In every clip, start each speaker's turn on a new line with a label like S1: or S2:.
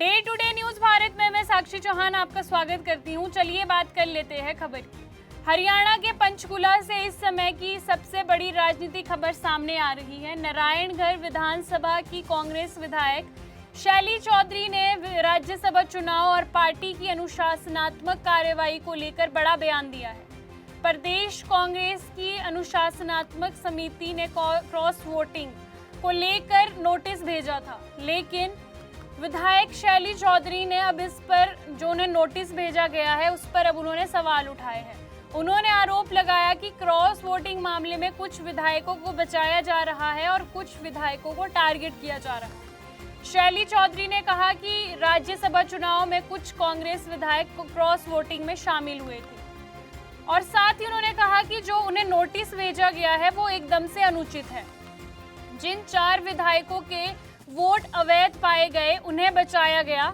S1: Day to day news Bharat में मैं साक्षी चौहान आपका स्वागत करती हूं। चलिए बात कर लेते हैं खबर की। हरियाणा के पंचकुला से इस समय की सबसे बड़ी राजनीतिक खबर सामने आ रही है। नारायणगढ़ विधानसभा की कांग्रेस विधायक शैली चौधरी ने राज्यसभा चुनाव और पार्टी की अनुशासनात्मक कार्रवाई को लेकर बड़ा बयान दिया है। प्रदेश कांग्रेस की अनुशासनात्मक समिति ने क्रॉस वोटिंग को लेकर नोटिस भेजा था, लेकिन विधायक शैली चौधरी ने अब इस पर जो उन्हें नोटिस भेजा गया है उस पर अब उन्होंने सवाल उठाए हैं। उन्होंने आरोप लगाया कि क्रॉस वोटिंग मामले में कुछ विधायकों को बचाया जा रहा है और कुछ विधायकों को टारगेट किया जा रहा है। शैली चौधरी ने कहा कि राज्यसभा चुनाव में कुछ कांग्रेस विधायक को क्रॉस वोटिंग में शामिल हुए थे और साथ ही उन्होंने कहा कि जो उन्हें नोटिस भेजा गया है वो एकदम से अनुचित है। जिन 4 विधायकों के वोट अवैध पाए गए उन्हें बचाया गया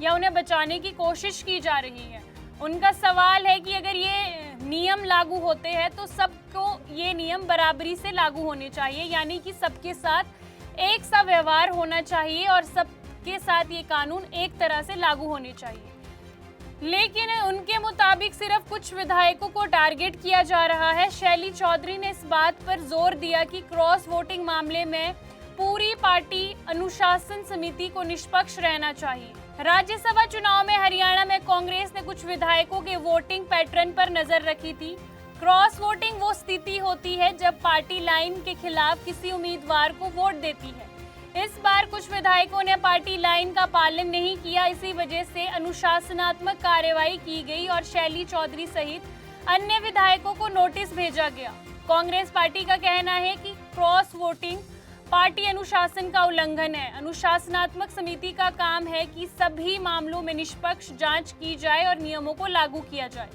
S1: या उन्हें बचाने की कोशिश की जा रही है। उनका सवाल है कि अगर ये नियम लागू होते हैं तो सबको ये नियम बराबरी से लागू होने चाहिए, यानी कि सबके साथ एक सा व्यवहार होना चाहिए और सबके साथ ये कानून एक तरह से लागू होने चाहिए। लेकिन उनके मुताबिक सिर्फ कुछ विधायकों को टारगेट किया जा रहा है। शैली चौधरी ने इस बात पर जोर दिया कि क्रॉस वोटिंग मामले में पूरी पार्टी अनुशासन समिति को निष्पक्ष रहना चाहिए। राज्यसभा चुनाव में हरियाणा में कांग्रेस ने कुछ विधायकों के वोटिंग पैटर्न पर नजर रखी थी। क्रॉस वोटिंग वो स्थिति होती है जब पार्टी लाइन के खिलाफ किसी उम्मीदवार को वोट देती है। इस बार कुछ विधायकों ने पार्टी लाइन का पालन नहीं किया, इसी वजह से अनुशासनात्मक कार्रवाई की गई और शैली चौधरी सहित अन्य विधायकों को नोटिस भेजा गया। कांग्रेस पार्टी का कहना है कि क्रॉस वोटिंग पार्टी अनुशासन का उल्लंघन है। अनुशासनात्मक समिति का काम है कि सभी मामलों में निष्पक्ष जांच की जाए और नियमों को लागू किया जाए।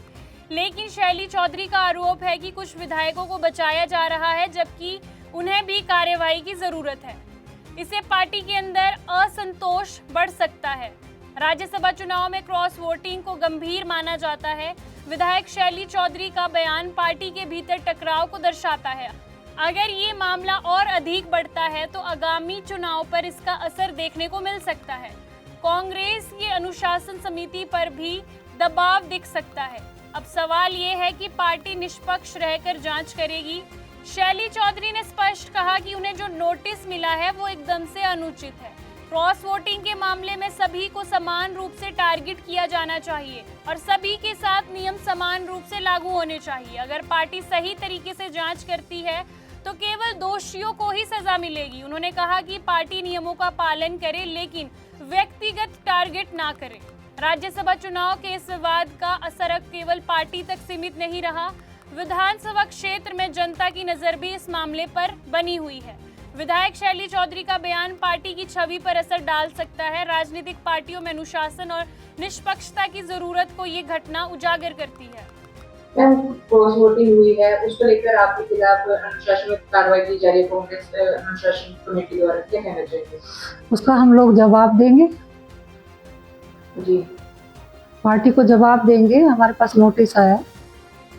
S1: लेकिन शैली चौधरी का आरोप है कि कुछ विधायकों को बचाया जा रहा है जबकि उन्हें भी कार्रवाई की जरूरत है। इससे पार्टी के अंदर असंतोष बढ़ सकता है। राज्यसभा चुनाव में क्रॉस वोटिंग को गंभीर माना जाता है। विधायक शैली चौधरी का बयान पार्टी के भीतर टकराव को दर्शाता है। अगर ये मामला और अधिक बढ़ता है तो आगामी चुनाव पर इसका असर देखने को मिल सकता है। कांग्रेस की अनुशासन समिति पर भी दबाव दिख सकता है। अब सवाल ये है कि पार्टी निष्पक्ष रहकर जांच करेगी। शैली चौधरी ने स्पष्ट कहा कि उन्हें जो नोटिस मिला है वो एकदम से अनुचित है। क्रॉस वोटिंग के मामले में सभी को समान रूप से टारगेट किया जाना चाहिए और सभी के साथ नियम समान रूप से लागू होने चाहिए। अगर पार्टी सही तरीके से जांच करती है तो केवल दोषियों को ही सजा मिलेगी। उन्होंने कहा कि पार्टी नियमों का पालन करे लेकिन व्यक्तिगत टारगेट ना करे। राज्यसभा चुनाव के इस विवाद का असर केवल पार्टी तक सीमित नहीं रहा। विधानसभा क्षेत्र में जनता की नजर भी इस मामले पर बनी हुई है। विधायक शैली चौधरी का बयान पार्टी की छवि पर असर डाल सकता है। राजनीतिक पार्टियों में अनुशासन और निष्पक्षता की जरूरत को ये घटना उजागर करती है।
S2: क्रॉस वोटिंग हुई है, उसको लेकर आपके खिलाफ अनुशासन कार्रवाई की जा रही है कांग्रेस अनुशासन कमेटी द्वारा, क्या कहना चाहिए?
S3: उसका हम लोग जवाब देंगे
S2: जी,
S3: पार्टी को जवाब देंगे। हमारे पास नोटिस आया।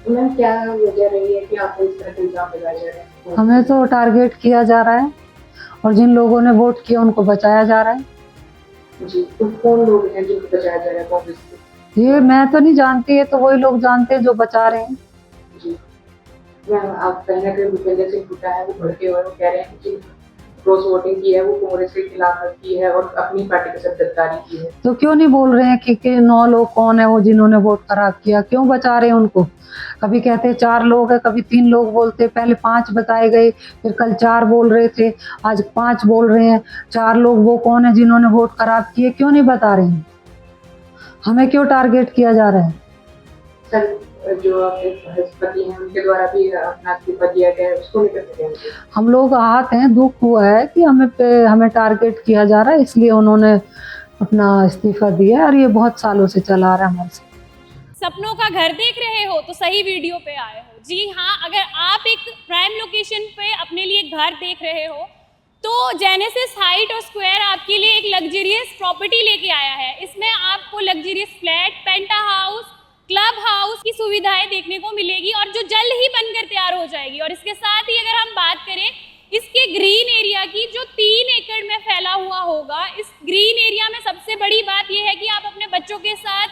S2: तो मैम क्या वजह रही है कि आपको इस तरह के इल्जाम लगाए जा रहे हैं?
S3: हमें तो टारगेट किया जा रहा है और जिन लोगों ने वोट किया उनको बचाया जा रहा है।
S2: जी, तो कौन लोग हैं जिनको बचाया जा रहा है कांग्रेस से?
S3: ये मैं तो नहीं जानती है, तो वही लोग जानते हैं जो बचा रहे हैं।
S2: जी मैम, आप कहीं ना कहीं भूपेंद्र सिंह हुड्डा है वो भड़के हुए, वो कह रहे हैं कि क्रॉस वोटिंग की है वो कांग्रेस के खिलाफ की है और अपनी पार्टी के साथ गद्दारी की है।
S3: तो क्यों नहीं बोल रहे हैं कि 9 लोग कौन है वो जिन्होंने वोट खराब किया? क्यों बचा रहे हैं उनको? कभी कहते 4 लोग है, कभी 3 लोग बोलते, पहले 5 बताए गए, फिर कल 4 बोल रहे थे, आज 5 बोल रहे हैं। 4 लोग वो कौन है जिन्होंने वोट खराब किए, क्यों नहीं बता रहे हैं? हमें क्यों टारगेट किया जा रहा है?
S2: सर, जो आपके बृहस्पति हैं उनके द्वारा भी अपना इस्तीफा दिया गया है, उसको लेकर क्या कहना चाहिए?
S3: हम लोग आहत हैं, दुख हुआ है कि हमें टारगेट किया जा रहा है, इसलिए उन्होंने अपना इस्तीफा दिया और ये बहुत सालों से चला रहा है हमारे साथ।
S1: सपनों का घर देख रहे हो तो सही वीडियो पे आए हो। जी हाँ, अगर आप एक प्राइम लोकेशन पे अपने लिए घर देख रहे हो तो जेनेसिस हाइट और स्क्वायर आपके लिए एक लग्जरियस प्रॉपर्टी लेके आया है। इसमें आपको लग्जरियस फ्लैट, पेंटा हाउस, क्लब हाउस की सुविधाएं देखने को मिलेगी और जो जल्द ही बनकर तैयार हो जाएगी। और इसके साथ ही अगर हम बात करें इसके ग्रीन एरिया की जो 3 एकड़ में फैला हुआ होगा, इस ग्रीन एरिया में सबसे बड़ी बात यह है कि आप अपने बच्चों के साथ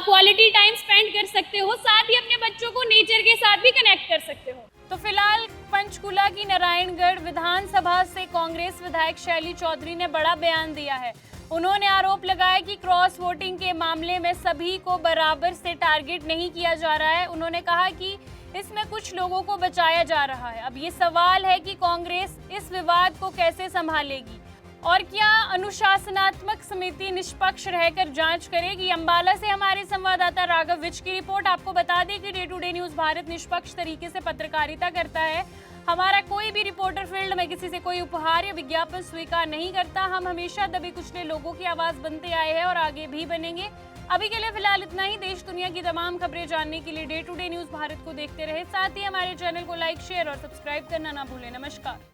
S1: क्वालिटी टाइम स्पेंड कर सकते हो, साथ ही अपने बच्चों को नेचर के साथ भी कनेक्ट कर सकते हो। तो फिलहाल पंचकुला की नारायणगढ़ विधानसभा से कांग्रेस विधायक शैली चौधरी ने बड़ा बयान दिया है। उन्होंने आरोप लगाया कि क्रॉस वोटिंग के मामले में सभी को बराबर से टारगेट नहीं किया जा रहा है। उन्होंने कहा कि इसमें कुछ लोगों को बचाया जा रहा है। अब ये सवाल है कि कांग्रेस इस विवाद को कैसे संभालेगी और क्या अनुशासनात्मक समिति निष्पक्ष रहकर जांच करेगी। अंबाला से हमारे संवाददाता राघव विज की रिपोर्ट। आपको बता दें कि day to day news Bharat निष्पक्ष तरीके से पत्रकारिता करता है। हमारा कोई भी रिपोर्टर फील्ड में किसी से कोई उपहार या विज्ञापन स्वीकार नहीं करता। हम हमेशा दबे कुचले लोगों की आवाज़ बनते आए हैं और आगे भी बनेंगे। अभी के लिए फिलहाल इतना ही। देश दुनिया की तमाम खबरें जानने के लिए day to day news Bharat को देखते रहे। साथ ही हमारे चैनल को लाइक, शेयर और सब्सक्राइब करना ना भूलें। नमस्कार।